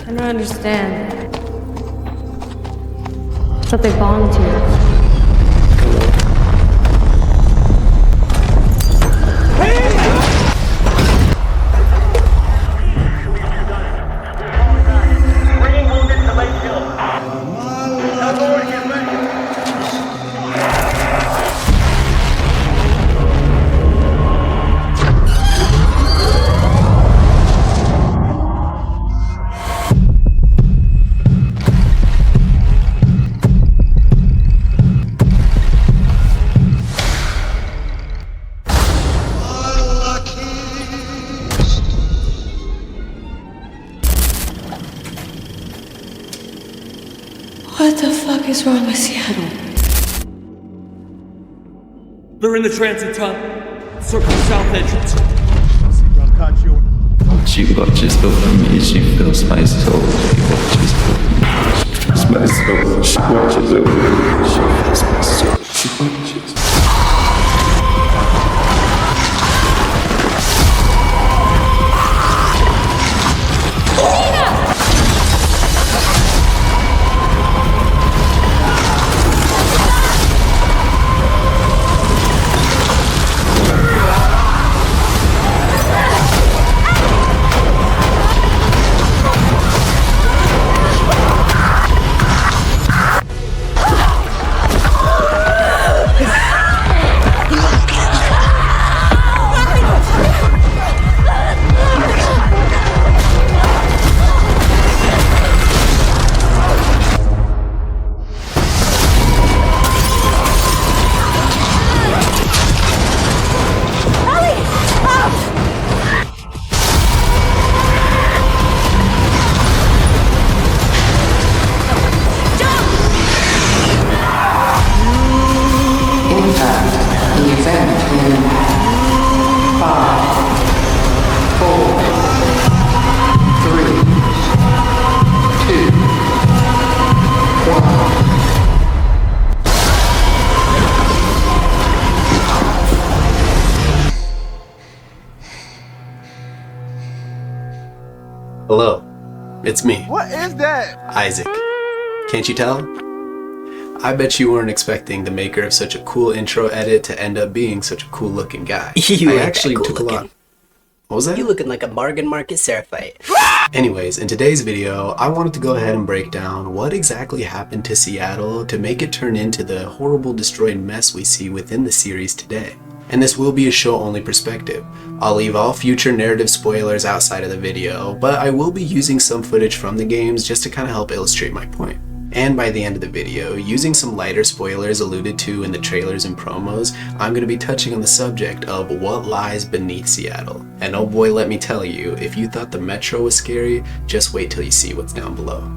I don't understand. It's what they belong to. What the fuck is wrong with Seattle? They're in the transit tunnel. Circle south entrance. She watches over me, she feels my soul. She watches over me, she feels my soul. She watches over me, she feels my soul. She watches. Hello, it's me. What is that? Isaac. Can't you tell? I bet you weren't expecting the maker of such a cool intro edit to end up being such a cool looking guy. You I actually took a lot. What was that? You looking like a bargain market Seraphite. Anyways, in today's video, I wanted to go ahead and break down what exactly happened to Seattle to make it turn into the horrible destroyed mess we see within the series today. And this will be a show-only perspective. I'll leave all future narrative spoilers outside of the video, but I will be using some footage from the games just to kind of help illustrate my point. And by the end of the video, using some lighter spoilers alluded to in the trailers and promos, I'm going to be touching on the subject of what lies beneath Seattle. And oh boy, let me tell you, if you thought the metro was scary, just wait till you see what's down below.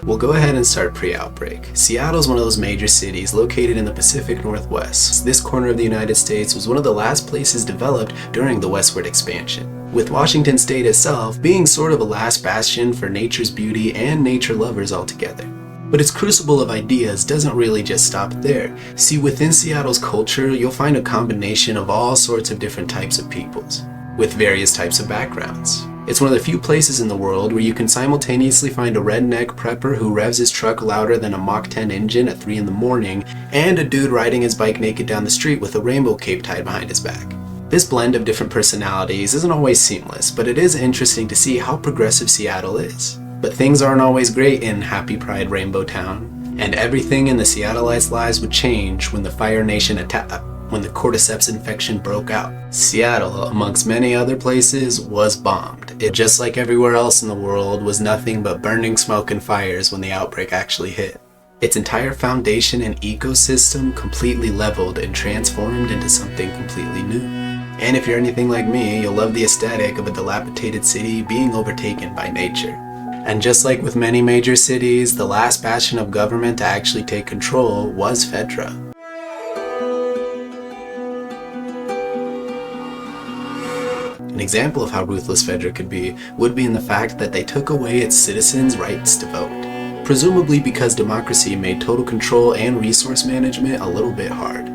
We'll go ahead and start pre-Outbreak. Seattle is one of those major cities located in the Pacific Northwest. This corner of the United States was one of the last places developed during the westward expansion, with Washington State itself being sort of a last bastion for nature's beauty and nature lovers altogether. But its crucible of ideas doesn't really just stop there. See, within Seattle's culture, you'll find a combination of all sorts of different types of peoples, with various types of backgrounds. It's one of the few places in the world where you can simultaneously find a redneck prepper who revs his truck louder than a Mach 10 engine at 3 in the morning, and a dude riding his bike naked down the street with a rainbow cape tied behind his back. This blend of different personalities isn't always seamless, but it is interesting to see how progressive Seattle is. But things aren't always great in Happy Pride Rainbow Town, and everything in the Seattleites' lives would change when the Fire Nation when the cordyceps infection broke out. Seattle, amongst many other places, was bombed. It, just like everywhere else in the world, was nothing but burning smoke and fires when the outbreak actually hit. Its entire foundation and ecosystem completely leveled and transformed into something completely new. And if you're anything like me, you'll love the aesthetic of a dilapidated city being overtaken by nature. And just like with many major cities, the last bastion of government to actually take control was Fedra. An example of how ruthless Fedra could be would be in the fact that they took away its citizens' rights to vote, presumably because democracy made total control and resource management a little bit hard.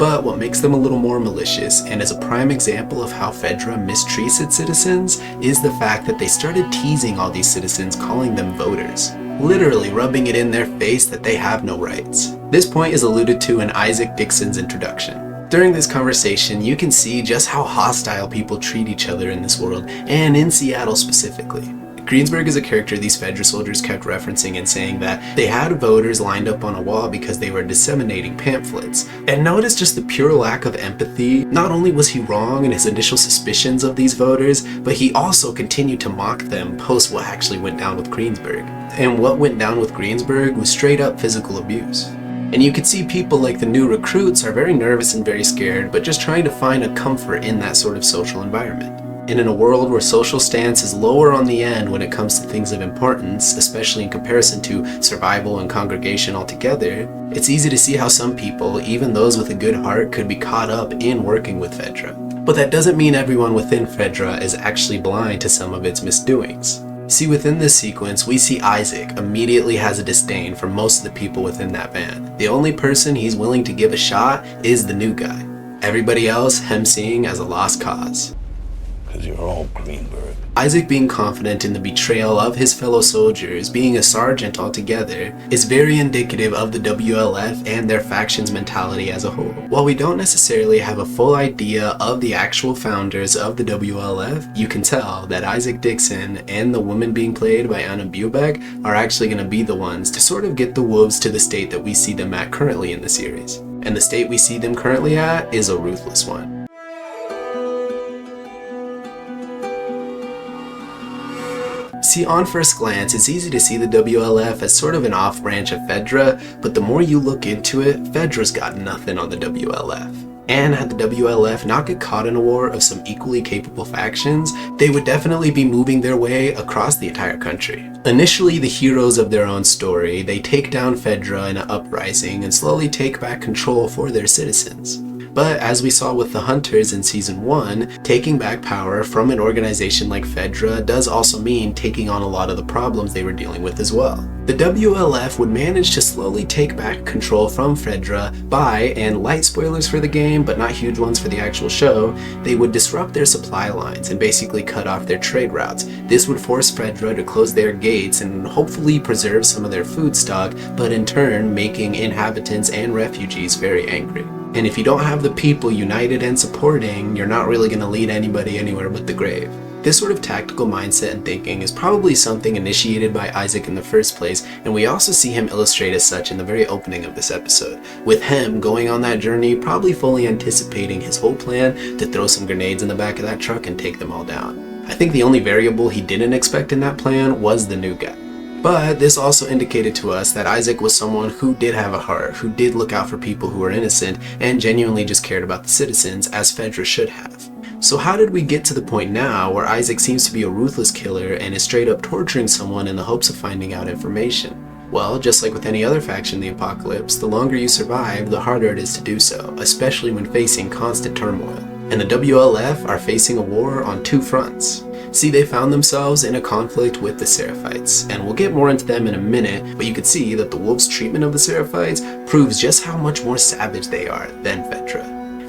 But what makes them a little more malicious, and is a prime example of how Fedra mistreats its citizens, is the fact that they started teasing all these citizens, calling them voters, literally rubbing it in their face that they have no rights. This point is alluded to in Isaac Dixon's introduction. During this conversation, you can see just how hostile people treat each other in this world, and in Seattle specifically. Greensburg is a character these Fedra soldiers kept referencing and saying that they had voters lined up on a wall because they were disseminating pamphlets. And notice just the pure lack of empathy. Not only was he wrong in his initial suspicions of these voters, but he also continued to mock them post what actually went down with Greensburg. And what went down with Greensburg was straight up physical abuse. And you could see people like the new recruits are very nervous and very scared, but just trying to find a comfort in that sort of social environment. And in a world where social stance is lower on the end when it comes to things of importance, especially in comparison to survival and congregation altogether, it's easy to see how some people, even those with a good heart, could be caught up in working with Fedra. But that doesn't mean everyone within Fedra is actually blind to some of its misdoings. See, within this sequence, we see Isaac immediately has a disdain for most of the people within that band. The only person he's willing to give a shot is the new guy. Everybody else, him seeing as a lost cause. Because you're all Greenberg. Isaac being confident in the betrayal of his fellow soldiers, being a sergeant altogether, is very indicative of the WLF and their faction's mentality as a whole. While we don't necessarily have a full idea of the actual founders of the WLF, you can tell that Isaac Dixon and the woman being played by Anna Bubeck are actually going to be the ones to sort of get the wolves to the state that we see them at currently in the series. And the state we see them currently at is a ruthless one. See, on first glance, it's easy to see the WLF as sort of an off-branch of Fedra, but the more you look into it, Fedra's got nothing on the WLF. And had the WLF not get caught in a war of some equally capable factions, they would definitely be moving their way across the entire country. Initially the heroes of their own story, they take down Fedra in an uprising and slowly take back control for their citizens. But as we saw with the Hunters in Season 1, taking back power from an organization like Fedra does also mean taking on a lot of the problems they were dealing with as well. The WLF would manage to slowly take back control from Fedra by, and light spoilers for the game, but not huge ones for the actual show, they would disrupt their supply lines and basically cut off their trade routes. This would force Fedra to close their gates and hopefully preserve some of their food stock, but in turn making inhabitants and refugees very angry. And if you don't have the people united and supporting, you're not really going to lead anybody anywhere but the grave. This sort of tactical mindset and thinking is probably something initiated by Isaac in the first place, and we also see him illustrate as such in the very opening of this episode, with him going on that journey, probably fully anticipating his whole plan to throw some grenades in the back of that truck and take them all down. I think the only variable he didn't expect in that plan was the new guy. But this also indicated to us that Isaac was someone who did have a heart, who did look out for people who were innocent, and genuinely just cared about the citizens, as Fedra should have. So how did we get to the point now where Isaac seems to be a ruthless killer and is straight up torturing someone in the hopes of finding out information? Well, just like with any other faction in the apocalypse, the longer you survive, the harder it is to do so, especially when facing constant turmoil. And the WLF are facing a war on two fronts. See, they found themselves in a conflict with the Seraphites, and we'll get more into them in a minute, but you can see that the wolves' treatment of the Seraphites proves just how much more savage they are than Fedra.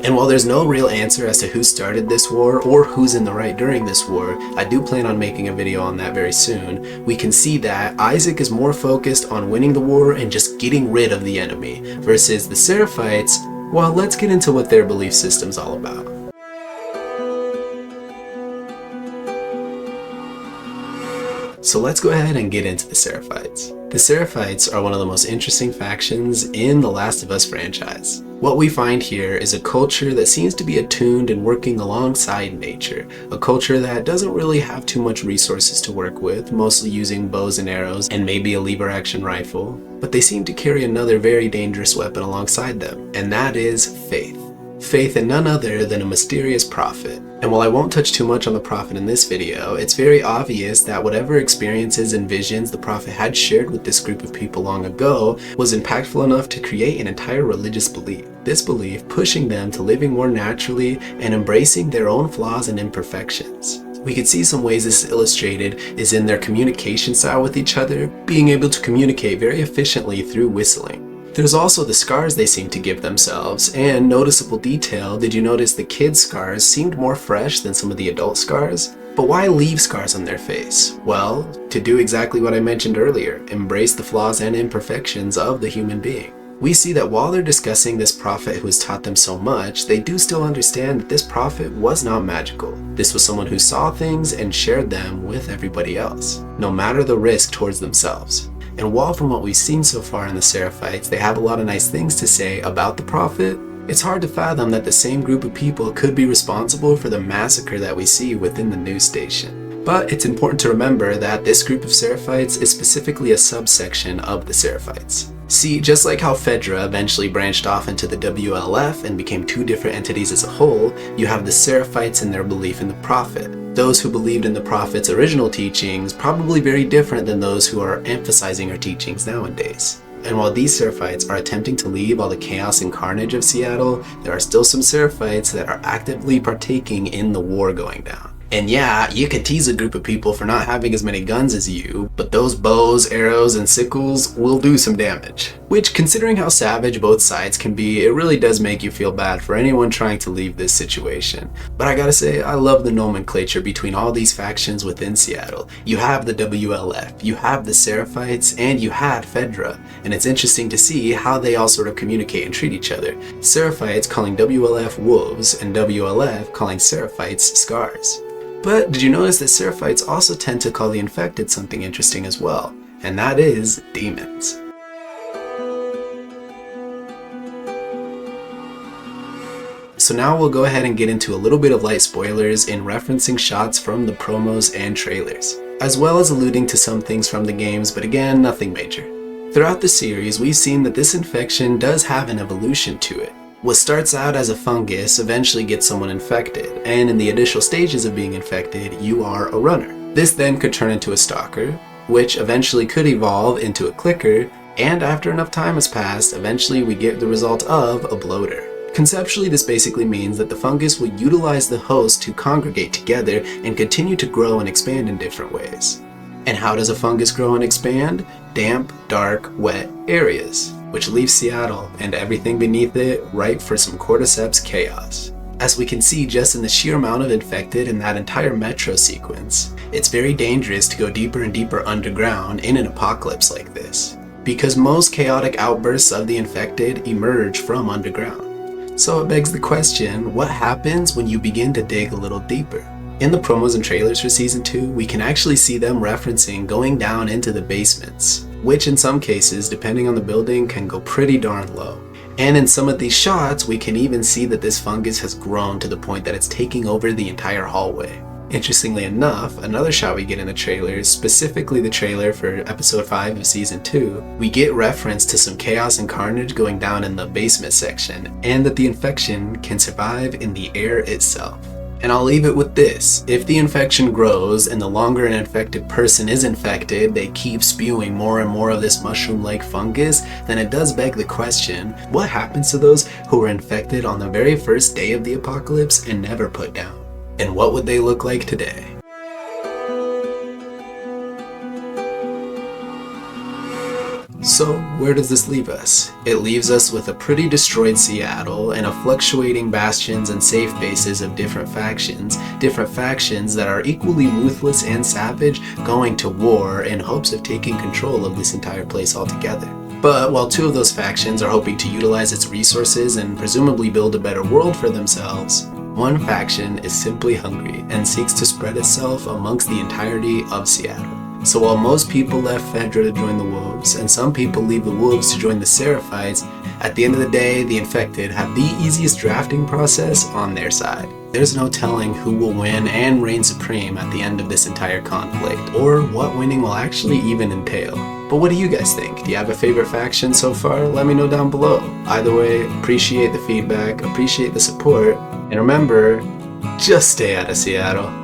And while there's no real answer as to who started this war or who's in the right during this war, I do plan on making a video on that very soon, we can see that Isaac is more focused on winning the war and just getting rid of the enemy, versus the Seraphites, well, let's get into what their belief system's all about. So let's go ahead and get into the Seraphites. The Seraphites are one of the most interesting factions in the Last of Us franchise. What we find here is a culture that seems to be attuned and working alongside nature, a culture that doesn't really have too much resources to work with, mostly using bows and arrows and maybe a lever action rifle, but they seem to carry another very dangerous weapon alongside them, and that is faith. Faith in none other than a mysterious prophet. And while I won't touch too much on the prophet in this video, it's very obvious that whatever experiences and visions the prophet had shared with this group of people long ago was impactful enough to create an entire religious belief. This belief pushing them to living more naturally and embracing their own flaws and imperfections. We could see some ways this is illustrated is in their communication style with each other, being able to communicate very efficiently through whistling. There's also the scars they seem to give themselves, and noticeable detail, did you notice the kids' scars seemed more fresh than some of the adult scars? But why leave scars on their face? Well, to do exactly what I mentioned earlier, embrace the flaws and imperfections of the human being. We see that while they're discussing this prophet who has taught them so much, they do still understand that this prophet was not magical. This was someone who saw things and shared them with everybody else, no matter the risk towards themselves. And while from what we've seen so far in the Seraphites, they have a lot of nice things to say about the prophet, it's hard to fathom that the same group of people could be responsible for the massacre that we see within the news station. But it's important to remember that this group of Seraphites is specifically a subsection of the Seraphites. See, just like how Fedra eventually branched off into the WLF and became two different entities as a whole, you have the Seraphites and their belief in the prophet. Those who believed in the prophet's original teachings, probably very different than those who are emphasizing her teachings nowadays. And while these Seraphites are attempting to leave all the chaos and carnage of Seattle, there are still some Seraphites that are actively partaking in the war going down. And yeah, you could tease a group of people for not having as many guns as you, but those bows, arrows, and sickles will do some damage. Which, considering how savage both sides can be, it really does make you feel bad for anyone trying to leave this situation. But I gotta say, I love the nomenclature between all these factions within Seattle. You have the WLF, you have the Seraphites, and you had Fedra. And it's interesting to see how they all sort of communicate and treat each other. Seraphites calling WLF wolves, and WLF calling Seraphites scars. But did you notice that Seraphites also tend to call the infected something interesting as well, and that is demons. So now we'll go ahead and get into a little bit of light spoilers in referencing shots from the promos and trailers, as well as alluding to some things from the games, but again, nothing major. Throughout the series, we've seen that this infection does have an evolution to it. What starts out as a fungus eventually gets someone infected, and in the initial stages of being infected, you are a runner. This then could turn into a stalker, which eventually could evolve into a clicker, and after enough time has passed, eventually we get the result of a bloater. Conceptually, this basically means that the fungus will utilize the host to congregate together and continue to grow and expand in different ways. And how does a fungus grow and expand? Damp, dark, wet areas, which leaves Seattle and everything beneath it ripe for some cordyceps chaos. As we can see just in the sheer amount of infected in that entire metro sequence, it's very dangerous to go deeper and deeper underground in an apocalypse like this, because most chaotic outbursts of the infected emerge from underground. So it begs the question, what happens when you begin to dig a little deeper? In the promos and trailers for Season 2, we can actually see them referencing going down into the basements, which in some cases, depending on the building, can go pretty darn low. And in some of these shots, we can even see that this fungus has grown to the point that it's taking over the entire hallway. Interestingly enough, another shot we get in the trailers, specifically the trailer for episode 5 of Season 2, we get reference to some chaos and carnage going down in the basement section, and that the infection can survive in the air itself. And I'll leave it with this. If the infection grows and the longer an infected person is infected, they keep spewing more and more of this mushroom-like fungus, then it does beg the question, what happens to those who were infected on the very first day of the apocalypse and never put down? And what would they look like today? So where does this leave us? It leaves us with a pretty destroyed Seattle and a fluctuating bastions and safe bases of different factions that are equally ruthless and savage, going to war in hopes of taking control of this entire place altogether. But while two of those factions are hoping to utilize its resources and presumably build a better world for themselves, one faction is simply hungry and seeks to spread itself amongst the entirety of Seattle. So while most people left Fedra to join the Wolves, and some people leave the Wolves to join the Seraphites, at the end of the day, the infected have the easiest drafting process on their side. There's no telling who will win and reign supreme at the end of this entire conflict, or what winning will actually even entail. But what do you guys think? Do you have a favorite faction so far? Let me know down below. Either way, appreciate the feedback, appreciate the support, and remember, just stay out of Seattle.